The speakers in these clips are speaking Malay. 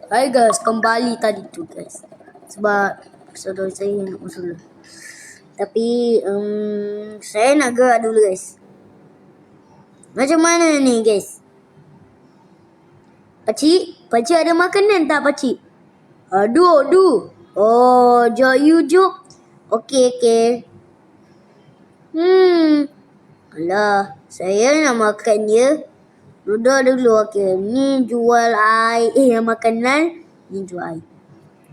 Hai guys, kembali tadi tu guys. Sebab saudara saya nak masuk. Tapi saya nak gerak dulu guys. Macam mana ni guys? Pakcik ada makanan tak pakcik? Aduh. Oh, jom you jom. Okey. Alah, saya nak makan dia. Duduk dulu, okey. Ni jual air, makanan. Ni jual air.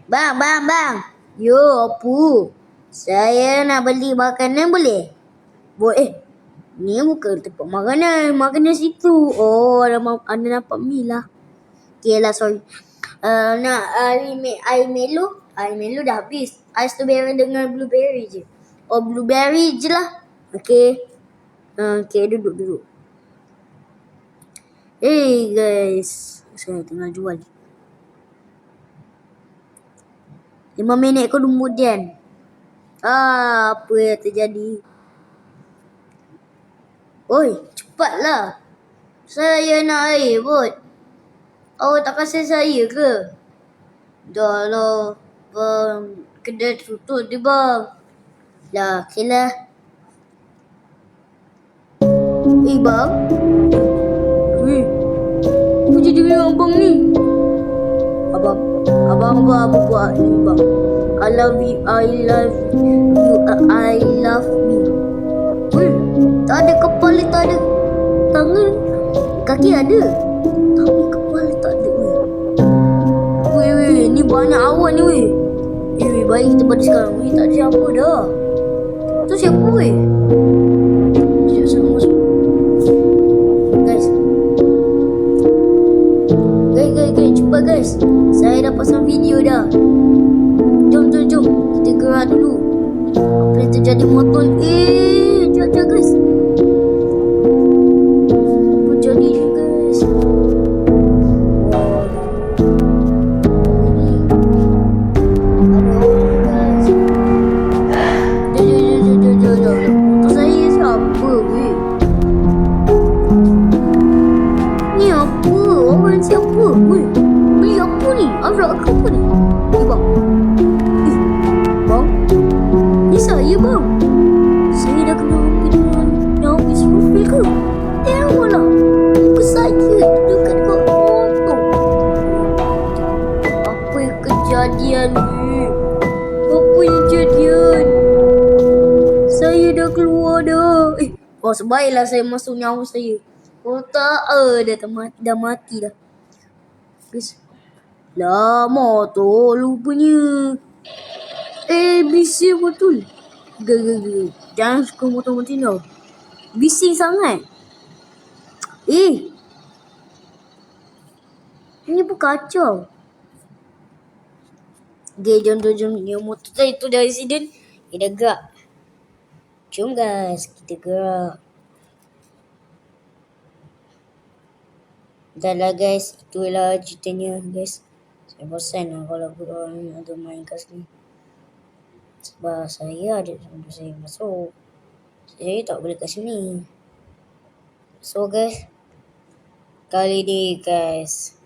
Bang. Yo, apa? Saya nak beli makanan boleh? Boleh. Ni bukan tempat makanan. Makanan situ. Oh, ada nampak mi lah. Okay lah, sorry. Nak air Milo? Air Milo dah habis. Air strawberry dengan blueberry je. Oh, blueberry je lah. Okay. Okay, duduk. Hey guys. Saya tengah jual. 5 minit kemudian. Apa yang terjadi? Oi, cepatlah. Saya nak air pun. Awak tak kasih saya ke? Dah lah. Bang, kedai tutup dia bang. Lah, okey lah. Bang. Apa jadi dengan abang ni? Abang apa buat ni bang? I love you, I love me. Tak ada kepala, tak ada tangan. Kaki ada, tapi kepala tak ada. Weh, ni banyak awan ni weh. Baik kita pada sekarang. Tak ada siapa dah. Tu siapa weh? Sekejap saya masuk. Guys, cepat guys. Saya dah pasang video dah. Jom. Kita gerak dulu. Apa yang terjadi motor? Jom guys. Apa jadi ni guys? Aduh guys. Jom. Motor saya siapa weh? Ni apa? Orang siapa weh? Beli apa ni? Abrak ke apa ni? Bang. Bang. Ni saya bang. Saya dah kena dengan habis profil ke? Tengoklah. Muka saya dekat motor. Apa yang kejadian ni? Saya dah keluar dah. Sebaiklah saya masuk nyawa saya. Tak dah mati dah. Guys. Lama tu lupanya. Bising betul. Jangan suka motor-motor tau. Bising sangat. Ini pun kacau. Okay, jom. Ni motor saya tu dah accident. Dah gerak. Jom guys, kita gerak. Dah lah guys, itulah ceritanya guys. Saya bosan lah kalau korang ada main kat sini. Sebab saya ada sampai saya masuk. Saya tak boleh kat sini. So guys, kali ni guys,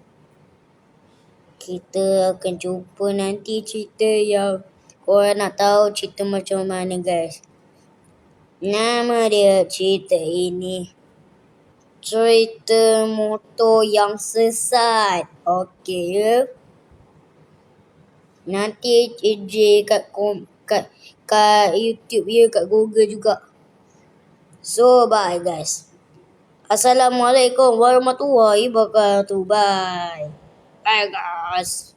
kita akan jumpa nanti cerita yang korang nak tahu cerita macam mana guys. Nama dia cerita ini cerita motor yang sesat. Okey ya. Nanti kat YouTube ya, kat Google juga. So bye guys. Assalamualaikum warahmatullahi wabarakatuh. Bye guys.